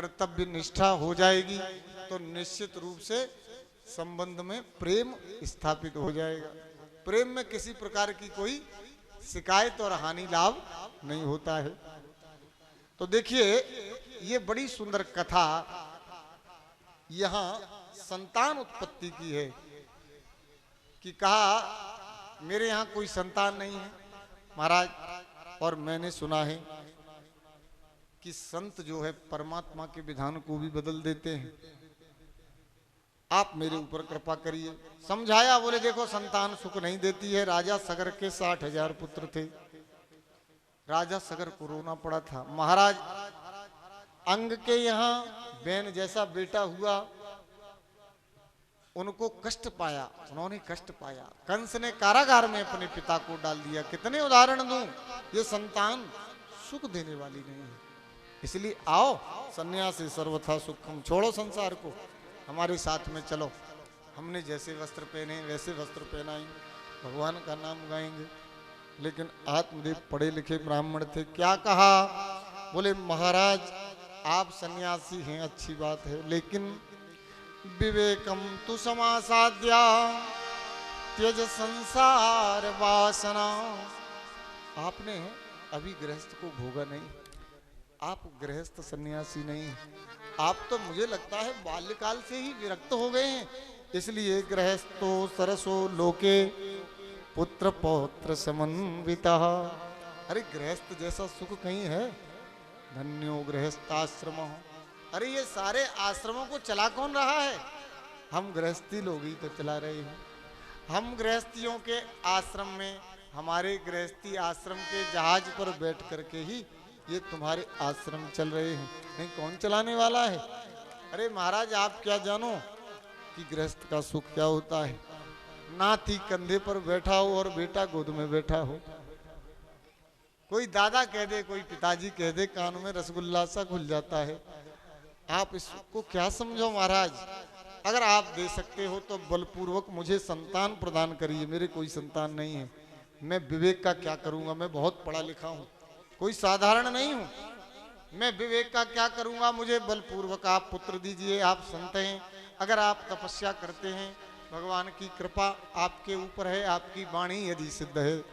कर्तव्य निष्ठा हो जाएगी तो निश्चित रूप से संबंध में प्रेम स्थापित हो जाएगा। प्रेम में किसी प्रकार की कोई शिकायत और हानि लाभ नहीं होता है। तो देखिए ये बड़ी सुंदर कथा यहाँ संतान उत्पत्ति की है कि कहा मेरे यहाँ कोई संतान नहीं है महाराज, और मैंने सुना है कि संत जो है परमात्मा के विधान को भी बदल देते हैं, आप मेरे ऊपर कृपा करिए। समझाया, बोले देखो संतान सुख नहीं देती है। राजा सगर के 60,000 पुत्र थे, राजा सगर को रोना पड़ा था। महाराज अंग के यहाँ बैन जैसा बेटा हुआ, उनको कष्ट पाया, उन्होंने कष्ट पाया। कंस ने कारागार में अपने पिता को डाल दिया। कितने उदाहरण दूं, ये संतान सुख देने वाली नहीं है। इसलिए आओ सन्यासी सर्वथा सुखम, छोड़ो संसार को, हमारे साथ में चलो। हमने जैसे वस्त्र पहने वैसे वस्त्र पहनाएंगे, भगवान का नाम गाएंगे। लेकिन आत्मदेव पढ़े लिखे ब्राह्मण थे, क्या कहा, बोले महाराज आप सन्यासी हैं अच्छी बात है, लेकिन विवेकम तु समासाद्या त्यज संसार वासना। आपने अभी गृहस्थ को भोगा नहीं, आप गृहस्थ सन्यासी नहीं, आप तो मुझे लगता है बाल्यकाल से ही विरक्त हो गए हैं। इसलिए गृहस्थो सरसो लोके पुत्र पौत्र समन्विता। अरे गृहस्थ जैसा सुख कहीं है, धन्यो गृहस्थाश्रम। अरे ये सारे आश्रमों को चला कौन रहा है, हम गृहस्थी लोग ही तो चला रहे हैं। हम गृहस्थियों के आश्रम में, हमारे गृहस्थी आश्रम के जहाज पर बैठ करके ही ये तुम्हारे आश्रम चल रहे हैं, नहीं कौन चलाने वाला है। अरे महाराज आप क्या जानो कि गृहस्थ का सुख क्या होता है। नाती कंधे पर बैठा हो और बेटा गोद में बैठा हो, कोई दादा कह दे कोई पिताजी कह दे, कान में रसगुल्ला सा खुल जाता है। आप इसको क्या समझो महाराज। अगर आप दे सकते हो तो बलपूर्वक मुझे संतान प्रदान करिए। मेरे कोई संतान नहीं है, मैं विवेक का क्या करूंगा, मैं बहुत पढ़ा लिखा हूँ, कोई साधारण नहीं हूँ, मैं विवेक का क्या करूंगा। मुझे बलपूर्वक आप पुत्र दीजिए। आप संत हैं, अगर आप तपस्या करते हैं, भगवान की कृपा आपके ऊपर है, आपकी वाणी यदि सिद्ध है,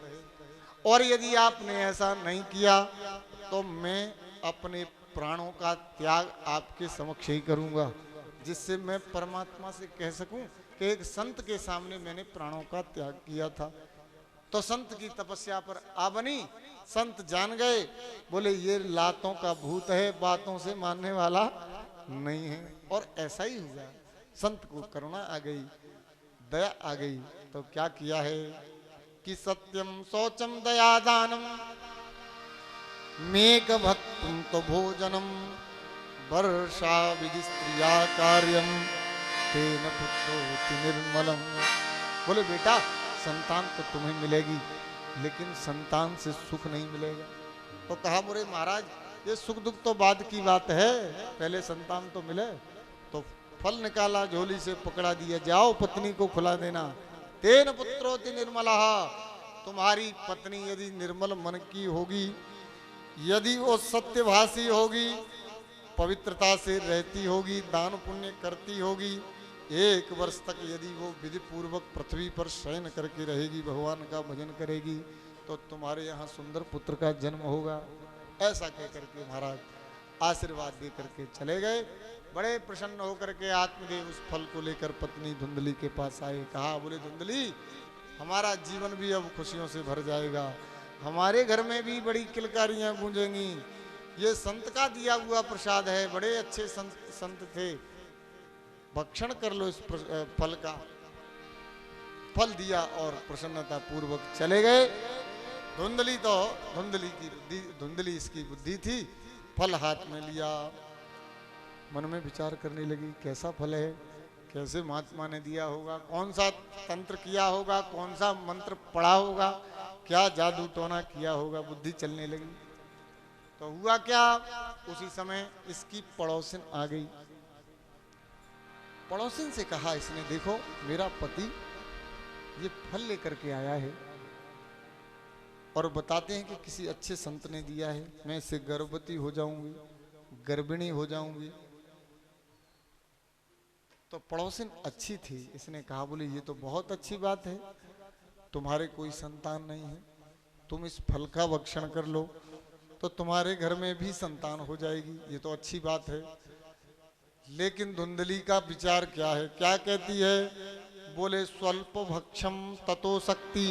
और यदि आपने ऐसा नहीं किया तो मैं अपने प्राणों का त्याग आपके समक्ष ही करूंगा, जिससे मैं परमात्मा से कह सकूं कि एक संत के सामने मैंने प्राणों का त्याग किया था। तो संत की तपस्या पर आ बनी, संत जान गए, बोले ये लातों का भूत है, बातों से मानने वाला नहीं है। और ऐसा ही हुआ, संत को करुणा आ गई, दया आ गई। तो क्या किया है कि सत्यम शौचम दया दानम मेघ भक्तुम तो भोजनम वर्षा विधि स्त्रिया कार्यम तेन पुत्रोति निर्मलम। बोले बेटा संतान तो तुम्हें मिलेगी, लेकिन संतान से सुख नहीं मिलेगा। तो कहा बोले महाराज ये सुख दुख तो बाद की बात है, पहले संतान तो मिले। तो फल निकाला, झोली से पकड़ा दिया, जाओ पत्नी को खुला देना। तेन पुत्रोति निर्मला, तुम्हारी पत्नी यदि निर्मल मन की होगी, यदि वो सत्यभाषी होगी, पवित्रता से रहती होगी, दान पुण्य करती होगी, 1 वर्ष तक यदि वो विधि पूर्वक पृथ्वी पर शयन करके रहेगी, भगवान का भजन करेगी, तो तुम्हारे यहाँ सुंदर पुत्र का जन्म होगा। ऐसा कह करके महाराज आशीर्वाद दे करके चले गए। बड़े प्रसन्न होकर के आत्मदेव उस फल को लेकर पत्नी धुंधली के पास आए। कहा बोले धुंधली हमारा जीवन भी अब खुशियों से भर जाएगा, हमारे घर में भी बड़ी किलकारियां गूंजेंगी। ये संत का दिया हुआ प्रसाद है, बड़े अच्छे संत थे, भक्षण कर लो इस फल का। फल दिया और प्रसन्नता पूर्वक चले गए। धुंधली इसकी बुद्धि थी, फल हाथ में लिया, मन में विचार करने लगी कैसा फल है, कैसे महात्मा ने दिया होगा, कौन सा तंत्र किया होगा, कौन सा मंत्र पढ़ा होगा, क्या जादू टोना किया होगा। बुद्धि चलने लगी। तो हुआ क्या, उसी समय इसकी पड़ोसिन आ गई। पड़ोसिन से कहा इसने, देखो मेरा पति ये फल लेकर के आया है और बताते हैं कि किसी अच्छे संत ने दिया है, मैं इससे गर्भवती हो जाऊंगी। गर्भिणी हो जाऊंगी। तो पड़ोसिन अच्छी थी, इसने कहा बोले ये तो बहुत अच्छी बात है, तुम्हारे कोई संतान नहीं है, तुम इस फल का भक्षण कर लो तो तुम्हारे घर में भी संतान हो जाएगी, ये तो अच्छी बात है। लेकिन धुंधली का विचार क्या है, क्या कहती है, बोले स्वल्प भक्षम ततो शक्ति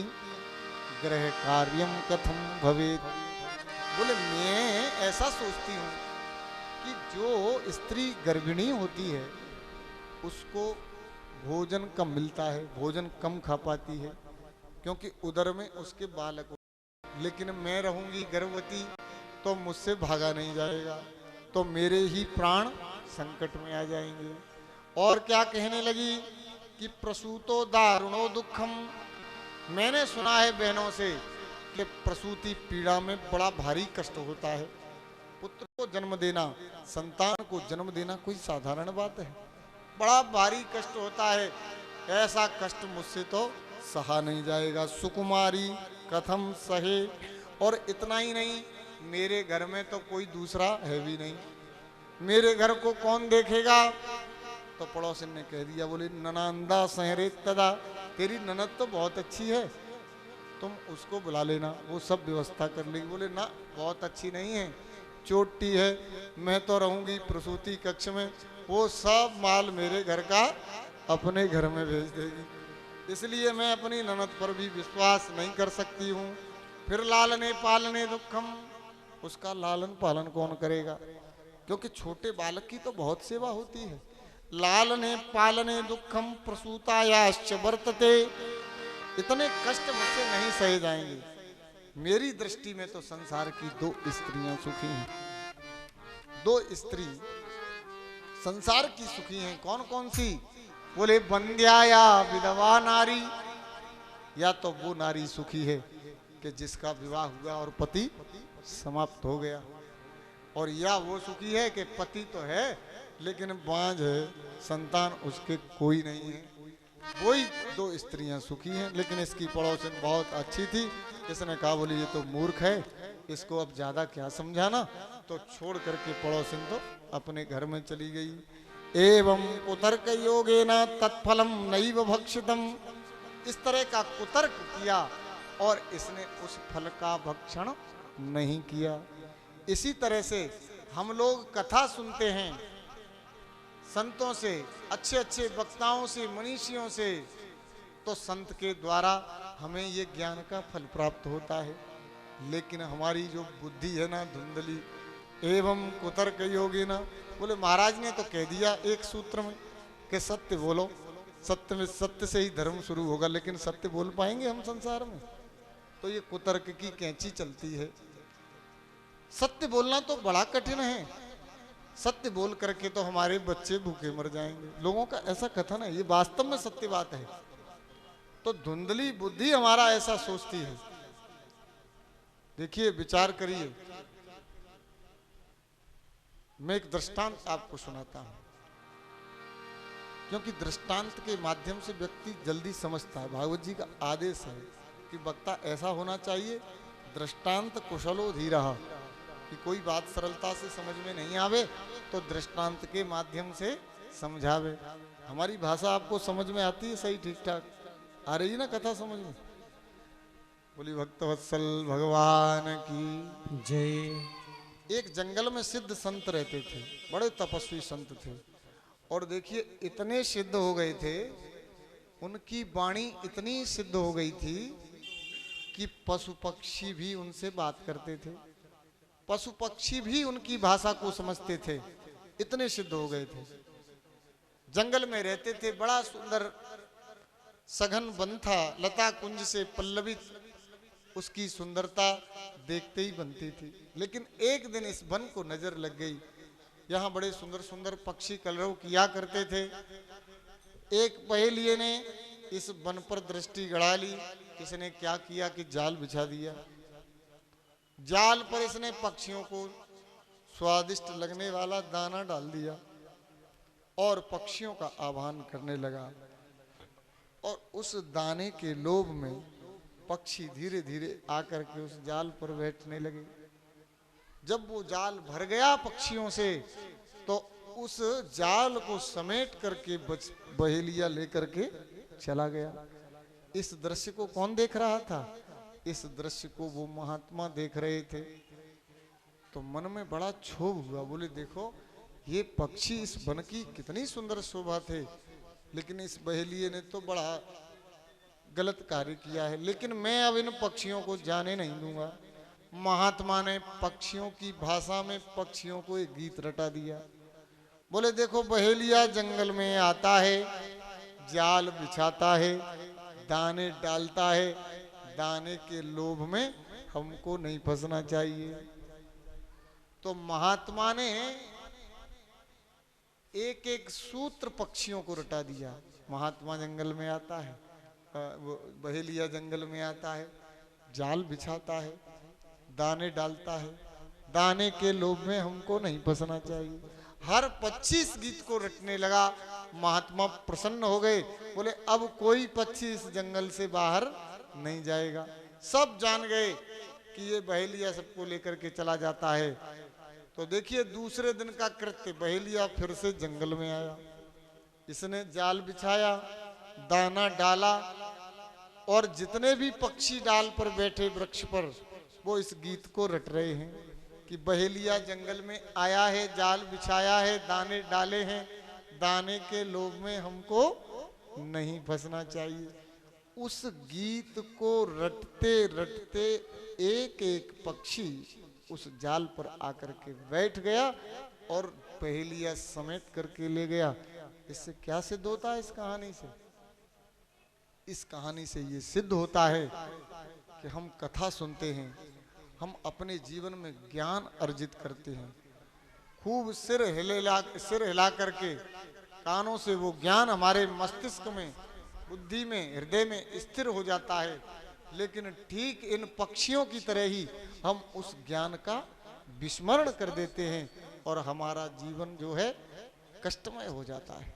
ग्रह कार्यम कथम भवेत। बोले मैं ऐसा सोचती हूँ कि जो स्त्री गर्भिणी होती है उसको भोजन कम मिलता है, भोजन कम खा पाती है क्योंकि उदर में उसके बालक। लेकिन मैं रहूंगी गर्भवती तो मुझसे भागा नहीं जाएगा, तो मेरे ही प्राण संकट में आ जाएंगे। और क्या कहने लगी कि प्रसूतो दारुणो दुखम। मैंने सुना है बहनों से कि प्रसूति पीड़ा में बड़ा भारी कष्ट होता है। पुत्र को जन्म देना, संतान को जन्म देना कोई साधारण बात है, बड़ा भारी कष्ट होता है। ऐसा कष्ट मुझसे तो सहा नहीं जाएगा, सुकुमारी कथम सहे। और इतना ही नहीं, मेरे घर में तो कोई दूसरा है भी नहीं, मेरे घर को कौन देखेगा। तो पड़ोसिन ने कह दिया बोले ननांदा सहरे तदा, तेरी ननद तो बहुत अच्छी है, तुम उसको बुला लेना, वो सब व्यवस्था कर लेगी। बोले ना, बहुत अच्छी नहीं है, चोटी है, मैं तो रहूंगी प्रसूति कक्ष में, वो सब माल मेरे घर का अपने घर में भेज देगी, इसलिए मैं अपनी ननद पर भी विश्वास नहीं कर सकती हूँ। फिर लालने पालने दुखम, उसका लालन पालन कौन करेगा, क्योंकि छोटे बालक की तो बहुत सेवा होती है। लालने पालने दुखम प्रसूतायाश्च वर्तते, इतने कष्ट मुझसे नहीं सहे जाएंगे। मेरी दृष्टि में तो संसार की दो स्त्रियां सुखी हैं, दो स्त्री संसार की सुखी हैं। कौन कौन सी, बोले बंध्या या विधवा नारी, या तो वो नारी सुखी है कि जिसका विवाह हुआ और पति समाप्त हो गया, और या वो सुखी है कि पति तो है लेकिन बांझ है, संतान उसके कोई नहीं है। वही दो स्त्रियां सुखी हैं। लेकिन इसकी पड़ोसिन बहुत अच्छी थी, इसने कहा बोली ये तो मूर्ख है, इसको अब ज्यादा क्या समझाना, तो छोड़ करके पड़ोसिन तो अपने घर में चली गई। एवं कुतर्क योगेन तत्फलम नैव भक्षितम, इस तरह का कुतर्क किया और इसने उस फल का भक्षण नहीं किया। इसी तरह से हम लोग कथा सुनते हैं संतों से, अच्छे अच्छे वक्ताओं से, मनीषियों से, तो संत के द्वारा हमें ये ज्ञान का फल प्राप्त होता है। लेकिन हमारी जो बुद्धि है ना धुंधली, एवं कुतर्क योगी ना, बोले महाराज ने तो कह दिया एक सूत्र में कि सत्य बोलो, सत्य में, सत्य से ही धर्म शुरू होगा, लेकिन सत्य बोल पाएंगे हम संसार में, तो ये कुतर्क की कैंची चलती है। सत्य बोलना तो बड़ा कठिन है, सत्य बोल करके तो हमारे बच्चे भूखे मर जाएंगे, लोगों का ऐसा कथन है, ये वास्तव में सत्य बात है। तो धुंधली बुद्धि हमारा ऐसा सोचती है। देखिए, विचार करिए, मैं एक दृष्टांत आपको सुनाता हूं, क्योंकि दृष्टांत के माध्यम से व्यक्ति जल्दी समझता है। भागवत जी का आदेश है कि वक्ता ऐसा होना चाहिए, दृष्टांत कुशलो धीरः, कि कोई बात सरलता से समझ में नहीं आवे तो दृष्टांत के माध्यम से समझावे। हमारी भाषा आपको समझ में आती है सही, ठीक ठाक आ रही है ना कथा समझ में? बोली भक्तवत्सल भगवान की जय। एक जंगल में सिद्ध संत रहते थे, बड़े तपस्वी संत थे, और देखिए इतने सिद्ध हो गए थे, उनकी वाणी इतनी सिद्ध हो गई थी कि पशु पक्षी भी उनसे बात करते थे, पशु पक्षी भी उनकी भाषा को समझते थे, इतने सिद्ध हो गए थे। जंगल में रहते थे, बड़ा सुंदर सघन वन था, लता कुंज से पल्लवित, उसकी सुंदरता देखते ही बनती थी। लेकिन एक दिन इस वन को नजर लग गई, यहाँ बड़े सुंदर सुंदर पक्षी कलरव किया करते थे। एक पहेलिये ने इस वन पर दृष्टि गड़ा ली। इसने क्या किया कि जाल बिछा दिया, जाल पर इसने पक्षियों को स्वादिष्ट लगने वाला दाना डाल दिया और पक्षियों का आह्वान करने लगा, और उस दाने के लोभ में पक्षी धीरे धीरे आकर के उस जाल पर बैठने लगे। जब वो जाल भर गया पक्षियों से तो उस जाल को समेट करके बहेलिया लेकर के चला गया। इस दृश्य को कौन देख रहा था? इस दृश्य को वो महात्मा देख रहे थे। तो मन में बड़ा क्षोभ हुआ, बोले देखो ये पक्षी इस वन की कितनी सुंदर शोभा थे, लेकिन इस बहेलिये ने तो बड़ा गलत कार्य किया है। लेकिन मैं अब इन पक्षियों को जाने नहीं दूंगा। महात्मा ने पक्षियों की भाषा में पक्षियों को एक गीत रटा दिया। बोले देखो बहेलिया जंगल में आता है, जाल बिछाता है, दाने डालता है, दाने के लोभ में हमको नहीं फंसना चाहिए। तो महात्मा ने एक एक सूत्र पक्षियों को रटा दिया। महात्मा जंगल में आता है, बहेलिया जंगल में आता है, जाल बिछाता है, दाने डालता है, दाने के लोभ में हमको नहीं फंसना चाहिए। हर 25 गीत को रटने लगा। महात्मा प्रसन्न हो गए, बोले अब कोई पक्षी इस जंगल से बाहर नहीं जाएगा। सब जान गए कि ये बहेलिया सबको लेकर के चला जाता है। तो देखिए दूसरे दिन का कृत्य, बहेलिया फिर से जंगल में आया। इसने जाल बिछाया, दाना डाला और जितने भी पक्षी डाल पर बैठे वृक्ष पर वो इस गीत को रट रहे हैं कि बहेलिया जंगल में आया है, जाल बिछाया है, दाने डाले हैं, दाने के लोभ में हमको नहीं फंसना चाहिए। उस गीत को रटते रटते एक एक पक्षी उस जाल पर आकर के बैठ गया और बहेलिया समेट करके ले गया। इससे क्या सिद्ध होता है? इस कहानी से, इस कहानी से ये सिद्ध होता है कि हम कथा सुनते हैं, हम अपने जीवन में ज्ञान अर्जित करते हैं, खूब सिर हिला करके कानों से वो ज्ञान हमारे मस्तिष्क में, बुद्धि में, हृदय में स्थिर हो जाता है। लेकिन ठीक इन पक्षियों की तरह ही हम उस ज्ञान का विस्मरण कर देते हैं और हमारा जीवन जो है कष्टमय हो जाता है।